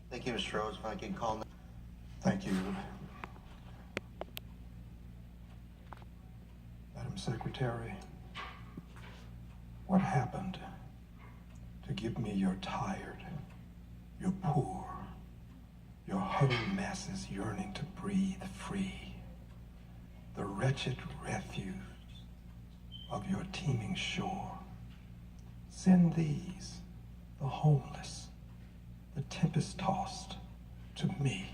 Thank you, Mr. Rhodes. If I can call. Thank you. Madam Secretary, what happened to give me your tired, your poor, your huddled masses yearning to breathe free, the wretched refuge of your teeming shore? Send these, the homeless, the tempest-tossed, to me.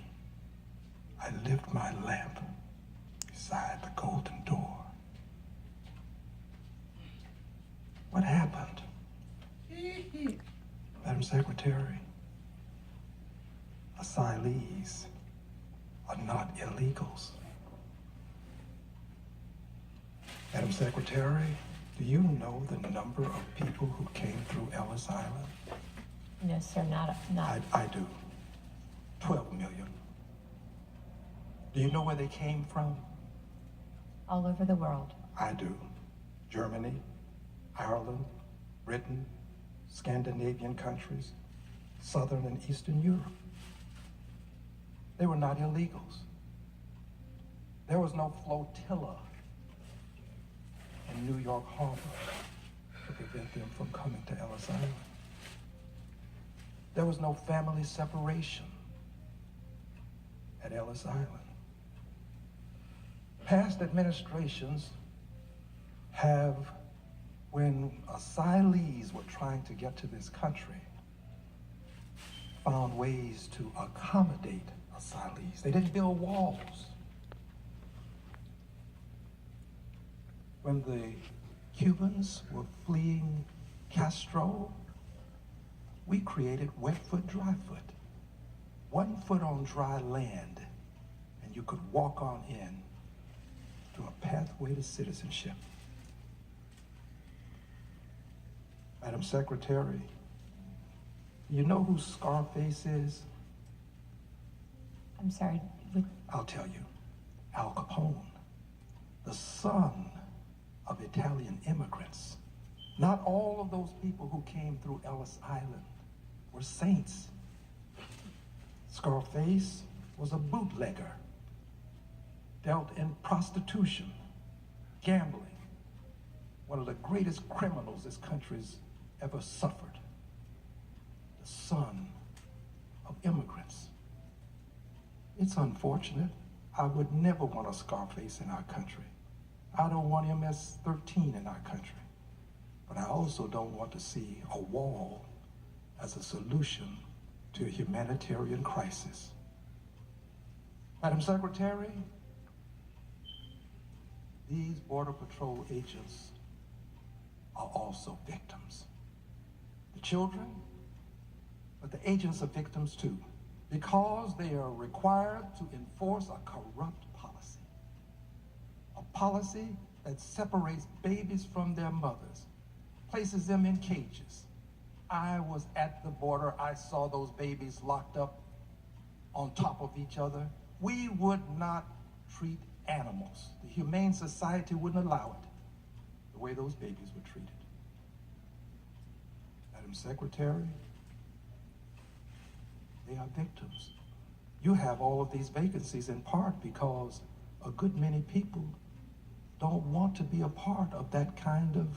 I lift my lamp beside the golden door. What happened? Madam Secretary, asylees are not illegals. Madam Secretary, do you know the number of people who came through Ellis Island? No, sir, not. I do. 12 million. Do you know where they came from? All over the world. I do. Germany, Ireland, Britain, Scandinavian countries, Southern and Eastern Europe. They were not illegals. There was no flotilla in New York Harbor to prevent them from coming to Ellis Island. There was no family separation at Ellis Island. Past administrations have, when asylees were trying to get to this country, found ways to accommodate asylees. They didn't build walls. When the Cubans were fleeing Castro, we created wet foot, dry foot. 1 foot on dry land, and you could walk on in to a pathway to citizenship. Madam Secretary, you know who Scarface is? I'm sorry. I'll tell you. Al Capone, the son of Italian immigrants. Not all of those people who came through Ellis Island were saints. Scarface was a bootlegger, dealt in prostitution, gambling, one of the greatest criminals this country's ever suffered. The son of immigrants. It's unfortunate. I would never want a Scarface in our country. I don't want MS-13 in our country. But I also don't want to see a wall as a solution to a humanitarian crisis. Madam Secretary, these Border Patrol agents are also victims. The children, but the agents are victims too, because they are required to enforce a corrupt policy. A policy that separates babies from their mothers, places them in cages. I was at the border. I saw those babies locked up on top of each other. We would not treat animals. The Humane Society wouldn't allow it, the way those babies were treated. Madam Secretary, they are victims. You have all of these vacancies in part because a good many people don't want to be a part of that kind of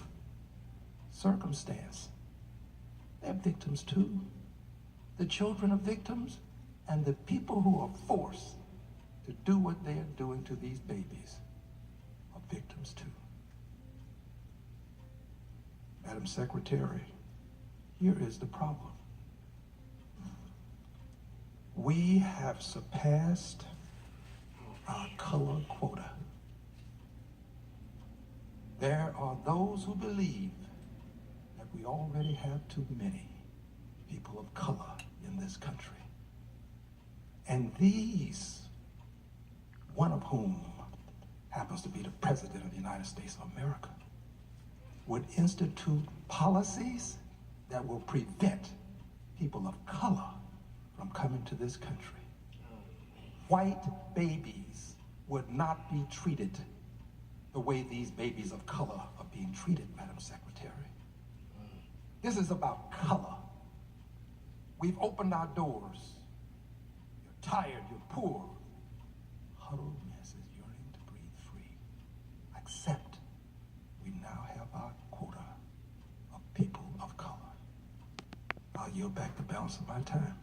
circumstance. They're victims too. The children are victims, and the people who are forced to do what they are doing to these babies are victims too. Madam Secretary, here is the problem. We have surpassed our color quota. There are those who believe that we already have too many people of color in this country. And these, one of whom happens to be the President of the United States of America, would institute policies that will prevent people of color from coming to this country. White babies would not be treated the way these babies of color are being treated, Madam Secretary. This is about color. We've opened our doors tired, you're poor. Huddled masses yearning to breathe free. Accept we now have our quota of people of color. I'll yield back the balance of my time.